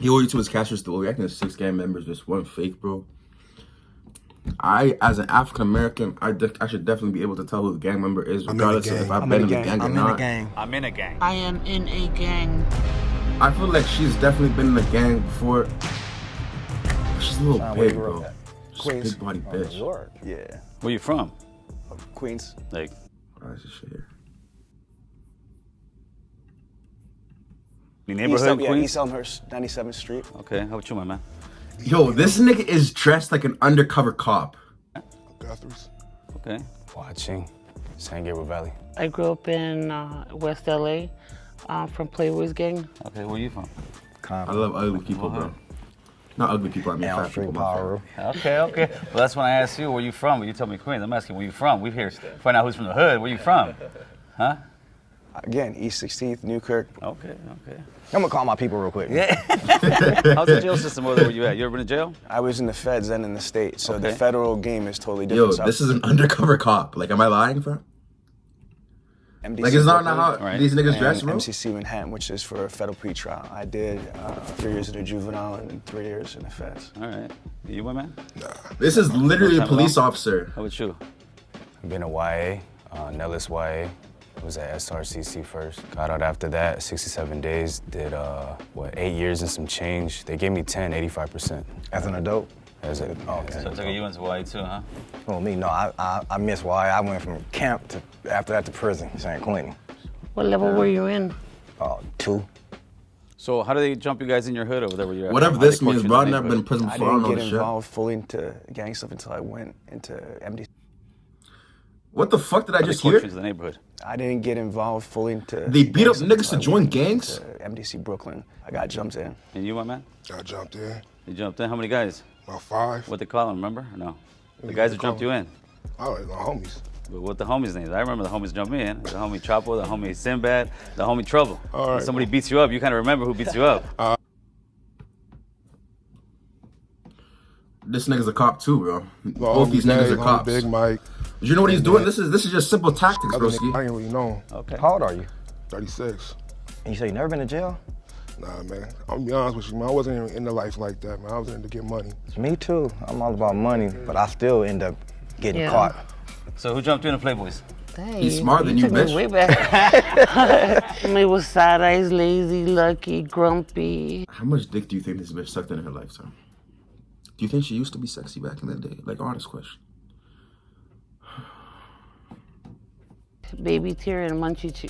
He ordered to his cash story. I think there's 6 gang members, just 1 fake, bro. I, as an African American, I should definitely be able to tell who the gang member is, regardless of if I've been in the gang or not. I'm in a gang. I am in a gang. I feel like she's definitely been in a gang before. She's a little big, bro. She's a big body bitch. New York. Yeah. Where you from? Queens. Like. Oh, this is shit here. The neighborhood, Queens? East Elmhurst, 97th Street. Okay, how about you, my man? Yo, this nigga is dressed like an undercover cop. Guthrie's. Okay. Watching San Gabriel Valley. I grew up in West LA from Playboy's gang. Okay, where you from? I love ugly people, bro. Not ugly people, I mean fat people. Power. Okay. Well, that's when I asked you where you from. But you told me Queens. I'm asking where you from. We're here to find out who's from the hood. Where you from? Huh? Again, East 16th, Newkirk. Okay. I'm gonna call my people real quick. Yeah. How's the jail system over there where you at? You ever been to jail? I was in the feds then in the state, so the federal game is totally Yo, different. this is an undercover cop. Like, am I lying, bro? MDC Like, it's not Brooklyn how these niggas and dress, bro? MCC Manhattan, which is for a federal pretrial. I did 3 years in the juvenile and 3 years in the feds. All right. You, my man? This is literally a police officer. How about you? I've been a YA, Nellis YA. Was at SRCC first. Got out after that, 67 days. Did 8 years and some change. They gave me 10, 85%. As an adult? As a, So I took you into Hawaii too, huh? Well, me, no, I missed why. I went from camp to, after that to prison, San Quentin. What level were you in? 2. So how do they jump you guys in your hood over there where you're at? Whatever How do this they coach means, you bro. in I've the never been in prison I before. I don't didn't know get this shit. involved fully into gang stuff until I went into MD. What the fuck did I How do they just coach hear? you into the neighborhood? I didn't get involved fully into. They beat up gang niggas stuff to until I join went gangs? into MDC Brooklyn. I got jumped in. And you, my man? I jumped in. You jumped in? How many guys? About 5. What they call them, remember? Or no? The guys who jumped you in. Oh, my homies. But what the homies' names? I remember the homies jumped me in. The homie Chapo, the homie Sinbad, the homie Trouble. All right, When somebody beats you up, you kind of remember who beats you up. This nigga's a cop too, bro. Both these niggas are cops. Big Mike. You know what he's doing? This is just simple tactics, I broski. didn't really know. Okay. How old are you? 36. And you say you never been to jail? Nah, man. I'm gonna be honest with you, man. I wasn't even into life like that, man. I was in to get money. Me too. I'm all about money, but I still end up getting Yeah. caught. So who jumped you in the Playboys? Dang, He's smarter than you, took me bitch. way back. He was sad eyes, lazy, lucky, grumpy. How much dick do you think this bitch sucked in her lifetime? Do you think she used to be sexy back in the day? Like, honest question. Baby tear and munchie chew.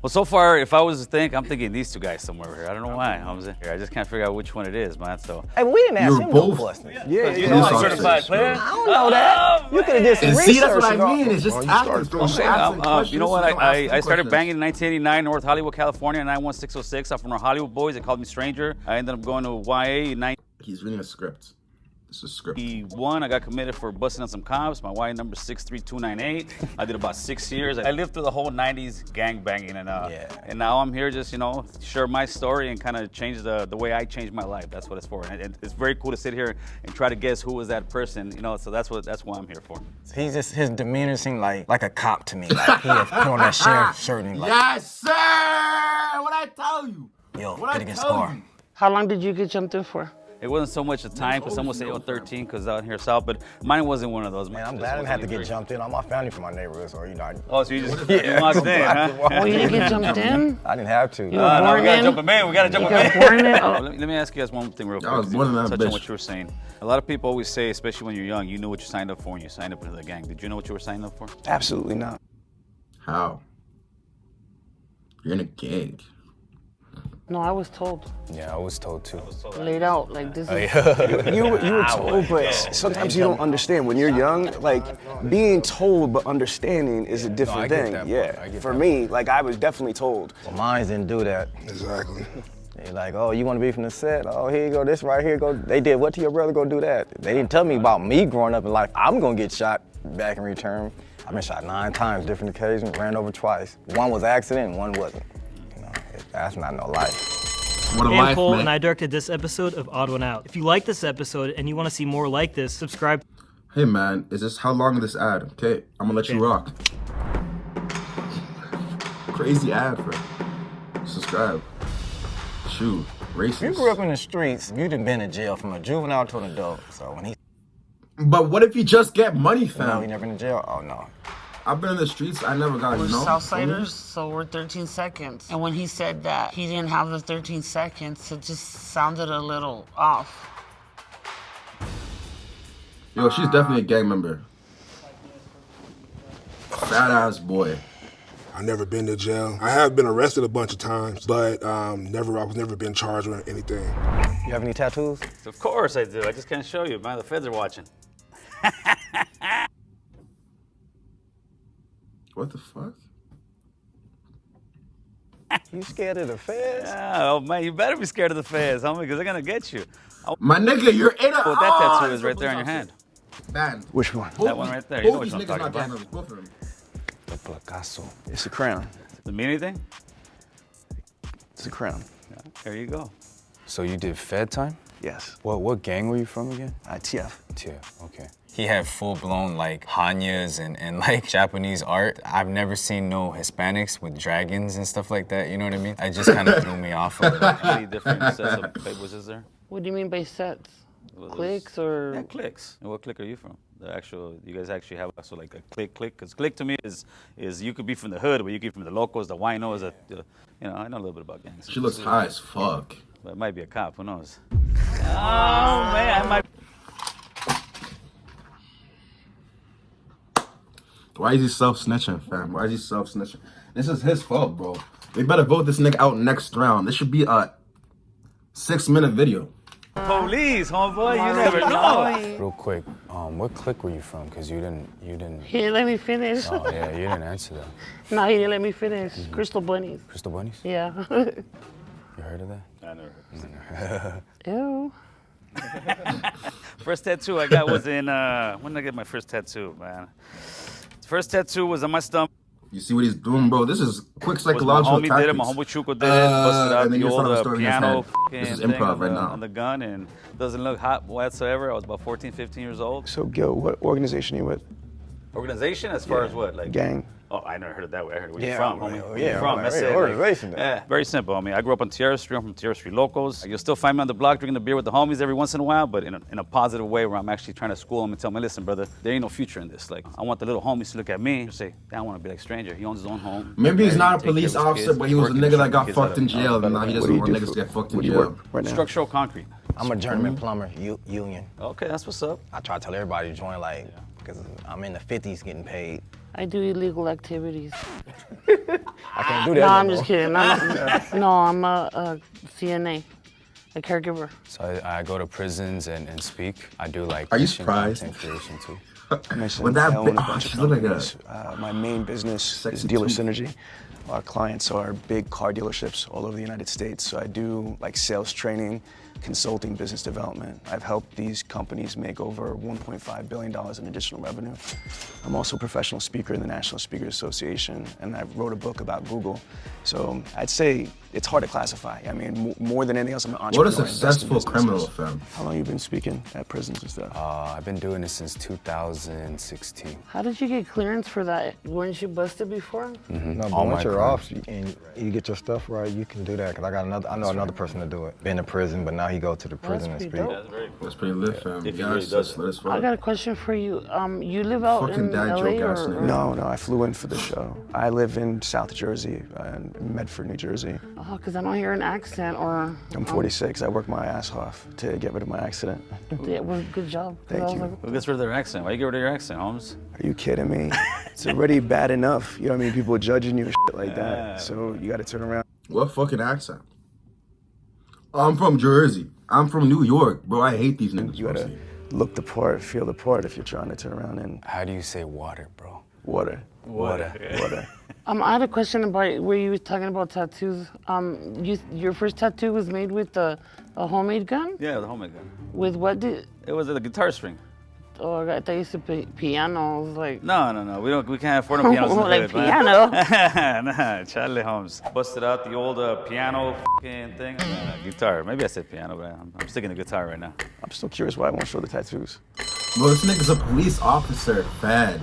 Well, so far, if I was to think, I'm thinking these two guys somewhere here. I don't know why. I just can't figure out which one it is, man. So. Hey, but we didn't ask You're him no both- questions. Yeah, You know, I'm certified player. I don't know that. You could have did some And research. see, that's what I and all. mean. It's just Oh, you tactics, started bro. throwing Just shit. asking questions. You know what? Don't ask I some started questions. banging in 1989, North Hollywood, California, 91606. I'm from the Hollywood Boys. They called me Stranger. I ended up going to YA in He's reading a script. This is a script. 91. I got committed for busting on some cops. My YA number 63298. I did about 6 years. I lived through the whole 90s gang banging, and now I'm here just, share my story and kind of change the way I changed my life. That's what it's for. And it's very cool to sit here and try to guess who was that person, so that's what I'm here for. He's just, his demeanor seemed like a cop to me. Like he had put on that sheriff shirt and like, Yes, sir! What I tell you? yo, What I get against tell car. you? How long did you get jumped in for? It wasn't so much the time, because some would say 13, because out here south, but mine wasn't one of those. Man, I'm glad I didn't have to get jumped in. All my family from my neighborhood, so Oh, so you just you walked in, huh? Oh, you didn't get jumped in? I didn't have to. You were No, we born gotta in? jump him in. We gotta jump You him in. got born in? Oh. Let me ask you guys one thing real quick. I was born in that Touch on bitch. what you were saying. A lot of people always say, especially when you're young, you knew what you signed up for when you signed up into the gang. Did you know what you were signing up for? Absolutely not. How? You're in a gang. No, I was told. Yeah, I was told too. Laid out, like this is... You were told, but sometimes you don't understand. When you're young, like, being told but understanding is a different I get thing. that part. Yeah. I get For that me, like, I was definitely told. Well, mine didn't do that. Exactly. They like, oh, you want to be from the set? Oh, here you go, this right here, go. They did what to your brother, go do that. They didn't tell me about me growing up in life. I'm gonna get shot back in return. I've been shot 9 times, different occasions, ran over twice. One was accident, one wasn't. That's not no life. What a I'm life, Cole, man. and I directed this episode of Odd One Out. If you like this episode and you want to see more like this, subscribe. Hey, man, is this how long is this ad? Okay, I'm gonna let you rock. Crazy ad, bro. Subscribe. Shoot. Racist. You grew up in the streets. You done been in jail from a juvenile to an adult. So when he... But what if you just get money, fam? No, he never been in jail? Oh, no. I've been in the streets. I never got, We're Southsiders, so we're 13 seconds. And when he said that he didn't have the 13 seconds, it just sounded a little off. Yo, she's definitely a gang member. Fat ass boy. I never been to jail. I have been arrested a bunch of times, but I was never been charged with anything. You have any tattoos? Of course I do. I just can't show you, man. The feds are watching. What the fuck? You scared of the feds? Yeah, oh man, you better be scared of the feds, homie, because they're gonna get you. My nigga, you're in a... What that tattoo is right there on your hand. Man. Which one? That one right there. You know Both what these I'm niggas talking not gang about. members. Both of them. The Picasso. It's a crown. Does it mean anything? It's a crown. Yeah, there you go. So you did Fed time? Yes. What gang were you from again? TF. TF, okay. He had full-blown like Hanyas and like Japanese art. I've never seen no Hispanics with dragons and stuff like that, you know what I mean? It just kind of threw me off a little. How many different sets of labels is there? What do you mean by sets? Well, Clicks or? Yeah, clicks. And what clique are you from? The actual, you guys actually have also like a clique? Because clique to me is you could be from the hood, but you could be from the locals, the winos, you know, I know a little bit about gangs. She looks high as fuck. But it might be a cop, who knows? Oh man, I might. Why is he self-snitching, fam? Why is he self-snitching? This is his fault, bro. We better vote this nigga out next round. This should be a 6-minute video. Police, homeboy, you never know. Real quick, what clique were you from? Because you didn't... He didn't let me finish. Oh, yeah, you didn't answer that. No, he didn't let me finish. Crystal Bunnies. Crystal Bunnies? Yeah. You heard of that? I never heard. Ew. First tattoo I got was in, when did I get my first tattoo, man? First tattoo was on my stomach. You see what he's doing, bro? This is quick Was my psychological homie tactics. did it, my homie Chuco did it, busted out and then the you're telling a old story in his piano head. f***ing This is thing improv on right the, now. on the gun, and doesn't look hot whatsoever. I was about 14, 15 years old. So, Gil, what organization are you with? Organization as far as what? Like Gang. Oh, I never heard of that way. I heard where Yeah, you from, right. homie. Where Yeah, you from? right. That's Hey, it. organization then. Yeah, very simple. I mean, I grew up on Tierra Street. I'm from Tierra Street locals. You'll still find me on the block drinking the beer with the homies every once in a while, but in a positive way where I'm actually trying to school them and tell them, listen, brother, there ain't no future in this. Like, I want the little homies to look at me and say, I want to be like stranger. He owns his own home. Maybe he's not a Take care of police his officer, kids, but he was a working, nigga that showing got kids fucked how to- in jail, and now he doesn't want do niggas to get fucked in Where do you jail. work right now? Structural concrete. I'm a journeyman plumber, union. Okay, that's what's up. I try to tell everybody to join, like, because I'm in the 50s getting paid. I do illegal activities. I can't do that. No, no I'm more. just kidding. No, I'm a CNA, a caregiver. So I go to prisons and speak. I do like... Are you Christian surprised? content creation too. With that, I own a bunch of she look like a companies. My main business is dealer synergy. Our clients are big car dealerships all over the United States. So I do like sales training, consulting, business development. I've helped these companies make over $1.5 billion in additional revenue. I'm also a professional speaker in the National Speakers Association, and I wrote a book about Google. So I'd say it's hard to classify. I mean, more than anything else, I'm an what entrepreneur. a successful criminal, fam. How long you been speaking at prisons and stuff? I've been doing this since 2016. How did you get clearance for that? Weren't you busted before? No, but All once my you're crimes. off and you get your stuff right, you can do that. Because I know another person to do it. Been in prison, but now he go to the prison and pretty speak. dope. That's very cool. That's pretty lit, fam. If he Yeah, really it's does just it. lit as I fuck. got a question for you. You live out Fucking in dad LA joke ass or? nigga. No, I flew in for the show. I live in South Jersey, in Medford, New Jersey. Oh, because I don't hear an accent or. I'm 46. I work my ass off to get rid of my accident. Yeah, well, good job. 'Cause Thank I was you. like, Who gets rid of their accent? Why you get rid of your accent, Holmes? Are you kidding me? It's already bad enough. You know what I mean? People judging you and shit like that. So you got to turn around. What fucking accent? Oh, I'm from Jersey. I'm from New York, bro. I hate these niggas. You got to look the part, feel the part if you're trying to turn around and How do you say water, bro? water. Water. Water. I had a question about where you were talking about tattoos. Your first tattoo was made with a homemade gun? Yeah, the homemade gun. With what did? It was a guitar string. Oh, I thought you said piano. I was like. No. We can't afford no pianos. in the Like hood, man. piano. Nah, Charlie Holmes. Busted out the old piano f***ing thing. Guitar. Maybe I said piano, but I'm sticking to guitar right now. I'm still curious why I won't show the tattoos. Bro, this nigga's a police officer. Fad.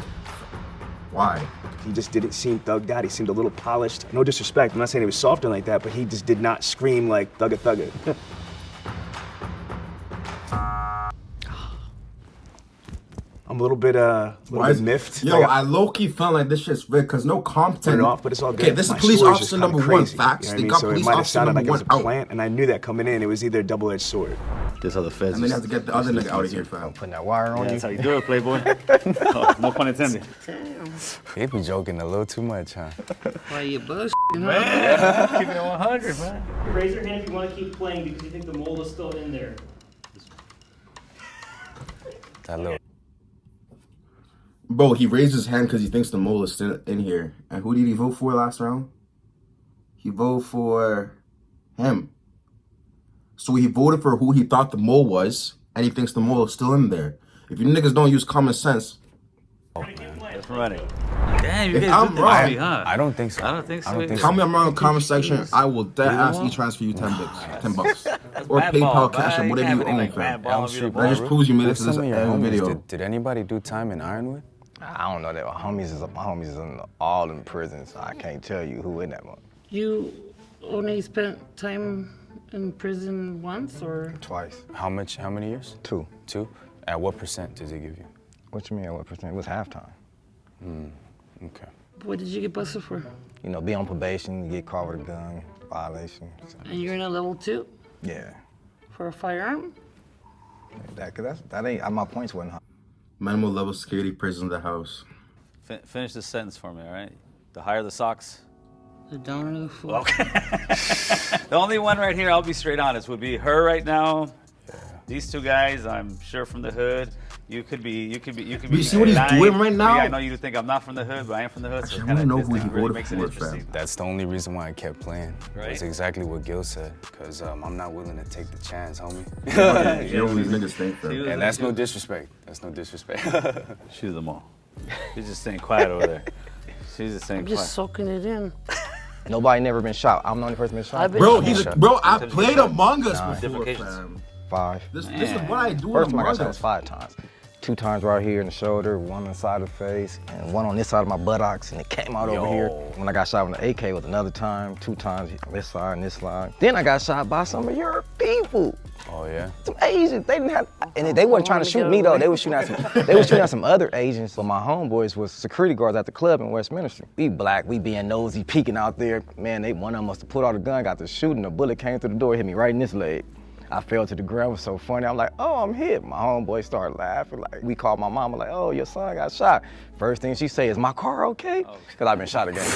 Why? He just didn't seem thugged out. He seemed a little polished. No disrespect, I'm not saying he was soft or like that, but he just did not scream like thugga thugga. I'm a little bit miffed. Yo, I low-key felt like this shit's rigged because no competent. Off, but it's all good. Okay, this is police officer number one. Facts. You know they got so police it might have officer sounded number like it was one a plant, and I knew that coming in. It was either a double-edged sword. This how the feds. And then you have to get the other nigga out of here, fam. Putting that wire on you. That's how you do it, Playboy. No pun intended. He be joking a little too much, huh? Why you bullshitting? Man, keeping it 100, man. Raise your hand if you want to keep playing because you think the mole is still in there. That little. Bro, he raised his hand because he thinks the mole is still in here. And who did he vote for last round? He voted for him. So he voted for who he thought the mole was, and he thinks the mole is still in there. If you niggas don't use common sense. That's running. Damn, you If guys I'm did that wrong, to me, huh? I don't think so. I don't think so. I don't think Tell so. me I'm wrong in the comment section. I will dead ass e-transfer you 10 bucks. Or Bad PayPal, ball, Cash App, man. whatever You you can't have own, any, like, fam. bad ball I'm if you sure, don't That just proves you made it What's to this some of your homies? video. Did anybody do time in Ironwood? I don't know that. My homies is all in prison, so I can't tell you who in that one. You only spent time in prison once, or? Twice. How many years? 2. 2? At what percent does he give you? What you mean? What percent? It was halftime. Okay. What did you get busted for? You know, be on probation, you get caught with a gun, violation. So, And you're in a level 2 yeah. for a firearm? That ain't, my points wasn't high. Minimal level security prison in the house. Finish this sentence for me, all right? The higher the socks. The downer the fool. Okay. The only one right here, I'll be straight honest, would be her right now. These two guys, I'm sure from the hood. You could be. You see what he's doing right now? Yeah, I know you think I'm not from the hood, but I am from the hood. So I don't know who he really voted makes it for, interesting. fam. That's the only reason why I kept playing. Right. That's exactly what Gil said. Because I'm not willing to take the chance, homie. You know what these niggas think, fam. And that's no disrespect. That's no disrespect. Shoot them all. She's just staying quiet over there. She's just staying I'm quiet. just soaking it in. Nobody never been shot. I'm the only person been shot. I've been Bro, I played Among Us before, Different occasions. fam. 5. This is what I do First in time I got Among shot was Us. 5 times. 2 times right here in the shoulder, 1 on the side of the face, and 1 on this side of my buttocks, and it came out over here. When I got shot with the AK was another time, 2 times on this side and this side. Then I got shot by some of your people. Oh, yeah? Some Asians, they didn't have, and they wasn't trying to shoot me though. They was shooting at some other Asians. So my homeboys was security guards at the club in Westminster. We black, we being nosy, peeking out there. Man, one of them must have put out a gun, got to shooting. The bullet came through the door, hit me right in this leg. I fell to the ground. It was so funny. I'm like, oh, I'm hit. My homeboy started laughing. Like, we called my mama, like, oh, your son got shot. First thing she say is, my car okay? Because I've been shot again.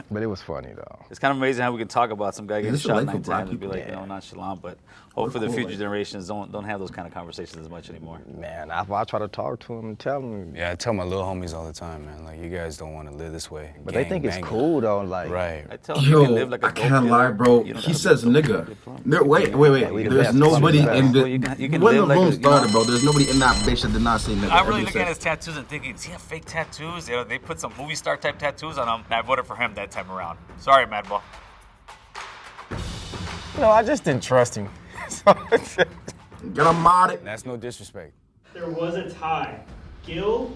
But it was funny, though. It's kind of amazing how we can talk about some guy getting this is shot like 9 for black times and be people. like, nonchalant. But hopefully the future generations don't have those kind of conversations as much anymore. Man, I try to talk to him and tell him. Yeah, I tell my little homies all the time, man. Like, you guys don't want to live this way. But they think it's cool, though. Like, Right. I tell them you can Yo, live like a I can't dope lie, dealer. bro. You don't He gotta says be a dope nigga. dealer. Wait. we the There's best. nobody We the in best. the. Well, you can When the live like room a- started, bro, there's nobody in that bitch that did not say nigga. I'm really Everybody looking at said- his tattoos and thinking, does he have fake tattoos? You know, they put some movie star type tattoos on him, and I voted for him that time around. Sorry, Madball. No, I just didn't trust him. Get him modded. That's no disrespect. There was a tie. Gil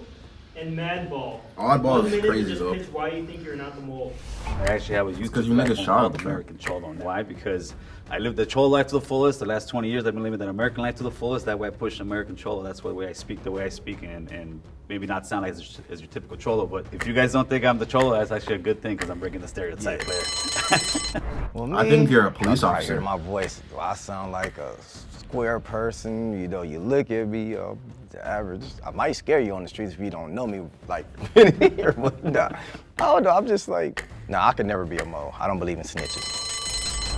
and Madball. Oddball One is minute crazy, to just though. pitch why you think you're not the mole. I actually have a YouTube 'cause you niggas platform sharp, called man. American Cholo. Why? Because I lived the Cholo life to the fullest. The last 20 years, I've been living that American life to the fullest. That way I push American Cholo. That's the way I speak, and maybe not sound like as your typical Cholo. But if you guys don't think I'm the Cholo, that's actually a good thing because I'm breaking the stereotype there. Well, I think you're a police I officer. hear my voice. Do I sound like a square person? You know, you look at me, the average. I might scare you on the streets if you don't know me, like, here, but nah. Oh, no, I'm just like, I could never be a mo. I don't believe in snitches.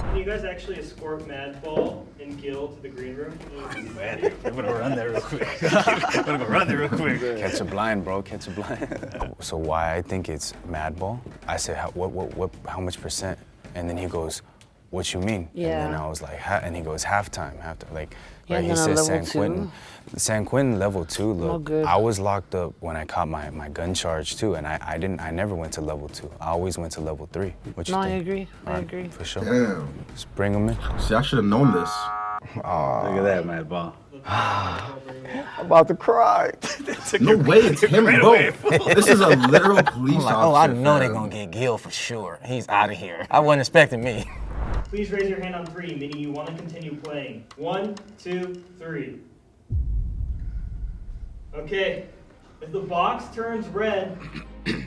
Can you guys actually escort Madball and Gil to the green room? Man, I'm gonna run there real quick. Catch a blind, bro. Catch a blind. So why I think it's Madball? I said, how much percent? And then he goes, what you mean? Yeah. And then I was like, and he goes, halftime. Like, Yeah, right, he and then says a San level Quentin. San Quentin level 2, look, No good. I was locked up when I caught my gun charge too, and I never went to level 2. I always went to level 3. What you No, I think? agree. I All right, agree. For sure. Damn. Just bring him in. See, I should have known this. Oh, Look at that, mad ball. I'm about to cry. No way, it's him, bro. This is a literal police I'm like, officer. oh, I know they're fam. gonna get Gil for sure. He's out of here. I wasn't expecting me. Please raise your hand on 3, meaning you want to continue playing. 1, 2, 3. Okay. If the box turns red,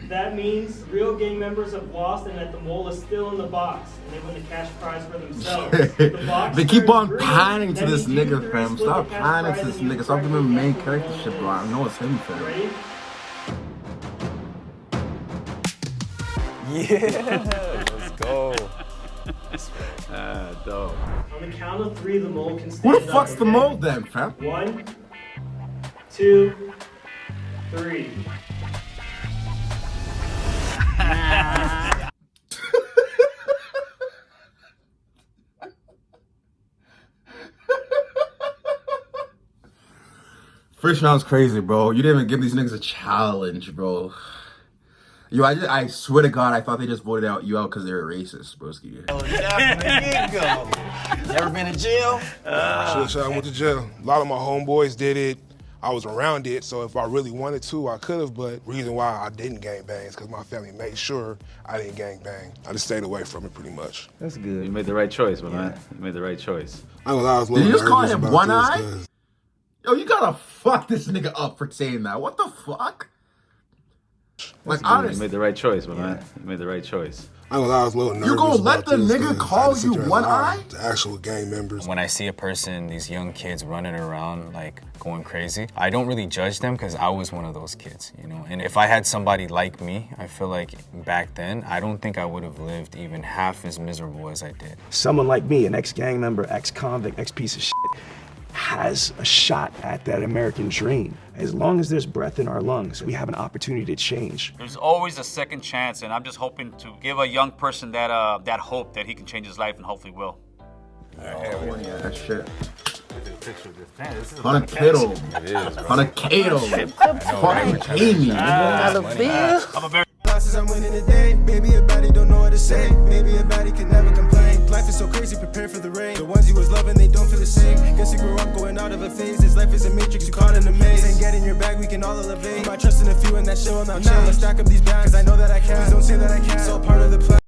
that means real gang members have lost and that the mole is still in the box and they win the cash prize for themselves. If the box They keep turns on green, panning to that this means you nigga, three fam. split Stop the cash panning prize to this and you nigga. Stop giving him correctly main guessed character the shit, mole bro. I know it's him, fam. Ready? Yeah, let's go. Dope. On the count of 3, the mole can stand Who up. the fuck's the okay? mole then, fam? 1, 2, 3. First round's crazy, bro. You didn't even give these niggas a challenge, bro. Yo, I swear to God, I thought they just voted you out because they were racist, broski. Never been to jail? Should I went to jail. A lot of my homeboys did it. I was around it, so if I really wanted to, I could have, but reason why I didn't gang bang is because my family made sure I didn't gang bang. I just stayed away from it pretty much. That's good. You made the right choice, man. You made the right choice. I ain't gonna lie, I was a Did little you just call nervous him about One this Eye? 'cause Yo, you gotta fuck this nigga up for saying that. What the fuck? Like, You honestly. made the right choice, man. You made the right choice. I ain't gonna lie, I was a little nervous. You gonna let about the this nigga 'cause I call had to sit you there and One lie Eye? to actual gang members. When I see a person, these young kids running around like going crazy, I don't really judge them because I was one of those kids, you know? And if I had somebody like me, I feel like back then, I don't think I would have lived even half as miserable as I did. Someone like me, an ex-gang member, ex-convict, ex-piece of shit, has a shot at that American dream. As long as there's breath in our lungs, we have an opportunity to change. There's always a second chance, and I'm just hoping to give a young person that that hope that he can change his life, and hopefully will. That shit. This is 100 Kato. It is, bro. 100 Kato. Fucking pay me, nigga. Losses, I'm winning today. Maybe a baddie don't know what to say. Maybe a baddie can never complain. Life is so crazy, prepare for the rain. The ones you was loving, they don't feel the same. Guess you grew up going out of a phase. This life is a matrix, you caught in a maze. And get in your bag, we can all elevate. My trust in a few and that shit will not change. Let's stack up these bags, 'cause I know that I can. Please don't say that I can't. It's all part of the plan.